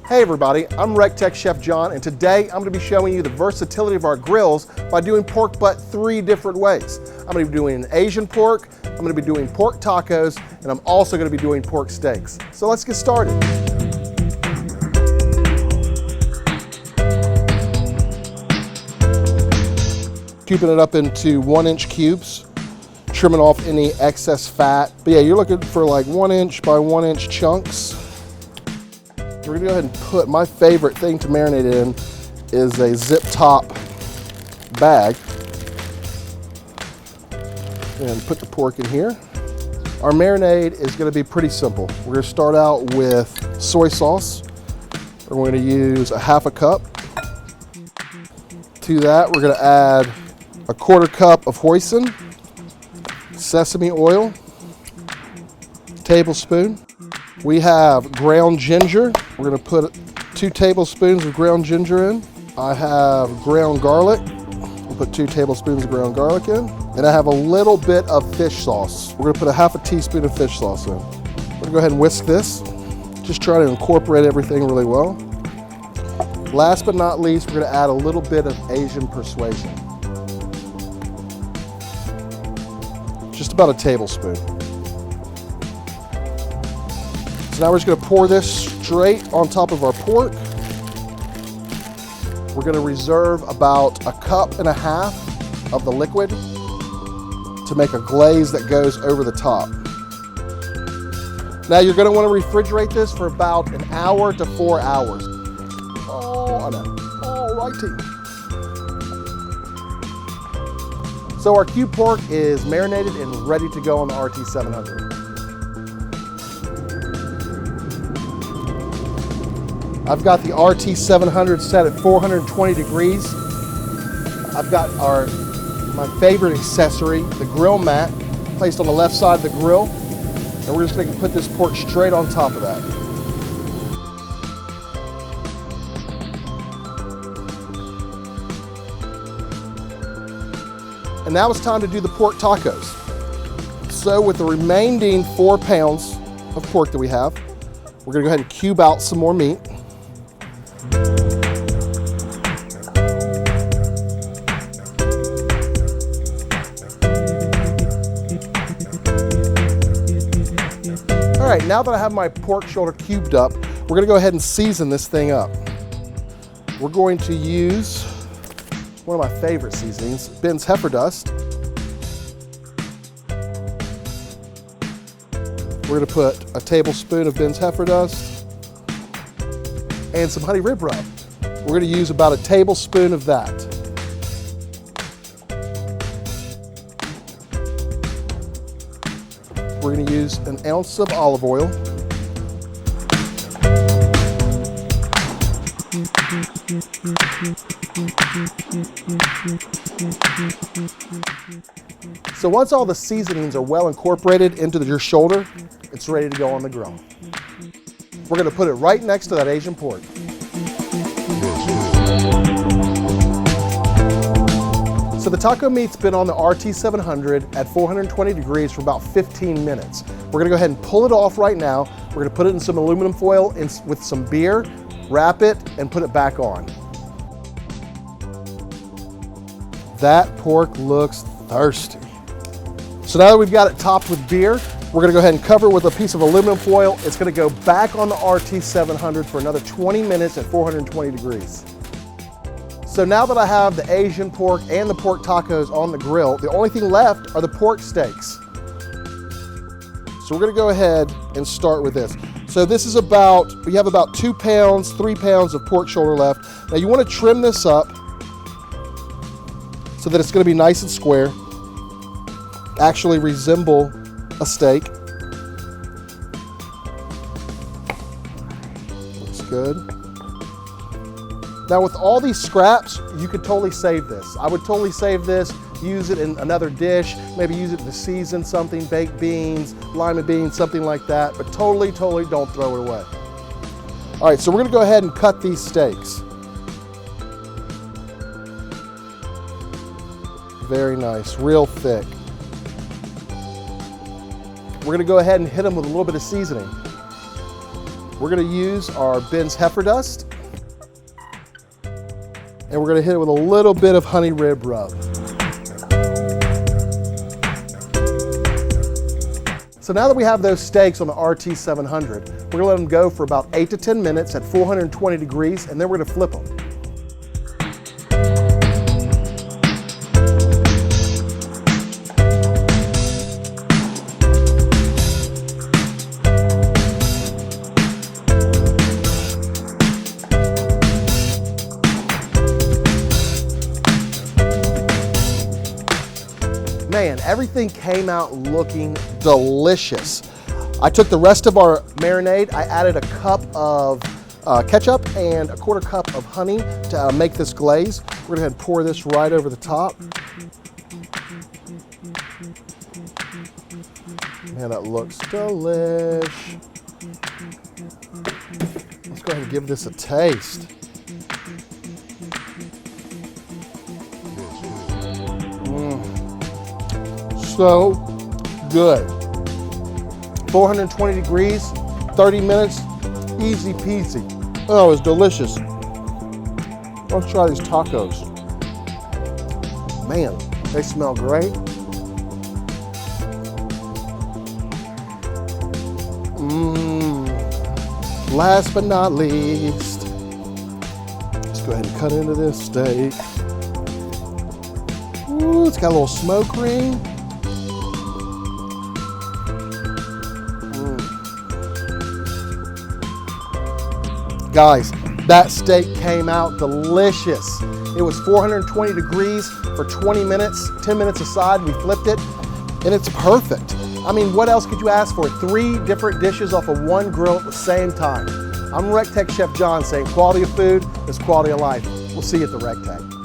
Hey everybody, I'm recteq Chef John, and today I'm going to be showing you the versatility of our grills by doing pork butt 3 different ways. I'm going to be doing Asian pork, I'm going to be doing pork tacos, and I'm also going to be doing pork steaks. So let's get started. Cubing it up into 1-inch cubes, trimming off any excess fat. But yeah, you're looking for like 1-inch by 1-inch chunks. We're gonna go ahead and put, my favorite thing to marinate in is a zip top bag. And put the pork in here. Our marinade is gonna be pretty simple. We're gonna start out with soy sauce. We're gonna use a 1/2 cup. To that, we're gonna add a 1/4 cup of hoisin, sesame oil, tablespoon. We have ground ginger. We're gonna put 2 tablespoons of ground ginger in. I have ground garlic. We'll put 2 tablespoons of ground garlic in. And I have a little bit of fish sauce. We're gonna put a 1/2 teaspoon of fish sauce in. We're gonna go ahead and whisk this. Just try to incorporate everything really well. Last but not least, we're gonna add a little bit of Asian persuasion. Just about a tablespoon. So now we're just gonna pour this straight on top of our pork. We're gonna reserve about 1.5 cups of the liquid to make a glaze that goes over the top. Now you're gonna wanna refrigerate this for about 1 hour to 4 hours. Oh, all righty. So our cube pork is marinated and ready to go on the RT700. I've got the RT700 set at 420 degrees. I've got my favorite accessory, the grill mat, placed on the left side of the grill. And we're just going to put this pork straight on top of that. And now it's time to do the pork tacos. So with the remaining 4 pounds of pork that we have, we're going to go ahead and cube out some more meat. All right, now that I have my pork shoulder cubed up, we're gonna go ahead and season this thing up. We're going to use one of my favorite seasonings, Ben's heifer dust. We're gonna put a tablespoon of Ben's heifer dust and some honey rib rub. We're gonna use about a tablespoon of that. We're going to use 1 ounce of olive oil. So once all the seasonings are well incorporated into your shoulder, it's ready to go on the grill. We're going to put it right next to that Asian pork. So the taco meat's been on the RT700 at 420 degrees for about 15 minutes. We're gonna go ahead and pull it off right now. We're gonna put it in some aluminum foil with some beer, wrap it, and put it back on. That pork looks thirsty. So now that we've got it topped with beer, we're gonna go ahead and cover it with a piece of aluminum foil. It's gonna go back on the RT700 for another 20 minutes at 420 degrees. So now that I have the Asian pork and the pork tacos on the grill, the only thing left are the pork steaks. So we're gonna go ahead and start with this. So this is we have about 2 pounds, 3 pounds of pork shoulder left. Now you wanna trim this up so that it's gonna be nice and square, actually resemble a steak. Looks good. Now with all these scraps, you could totally save this. I would totally save this, use it in another dish, maybe use it to season something, baked beans, lima beans, something like that, but totally don't throw it away. All right, so we're gonna go ahead and cut these steaks. Very nice, real thick. We're gonna go ahead and hit them with a little bit of seasoning. We're gonna use our Ben's heifer dust, and we're gonna hit it with a little bit of honey rib rub. So now that we have those steaks on the RT700, we're gonna let them go for about 8 to 10 minutes at 420 degrees, and then we're gonna flip them. Man, everything came out looking delicious. I took the rest of our marinade, I added a cup of ketchup and a 1/4 cup of honey to make this glaze. We're gonna go ahead and pour this right over the top. Man, that looks delish. Let's go ahead and give this a taste. So good. 420 degrees, 30 minutes, easy peasy. Oh, it's delicious. Let's try these tacos. Man, they smell great. Last but not least, let's go ahead and cut into this steak. Ooh, it's got a little smoke ring. Guys, that steak came out delicious. It was 420 degrees for 20 minutes, 10 minutes aside, we flipped it, and it's perfect. I mean, what else could you ask for? 3 different dishes off of one grill at the same time. I'm recteq Chef John saying quality of food is quality of life. We'll see you at the recteq.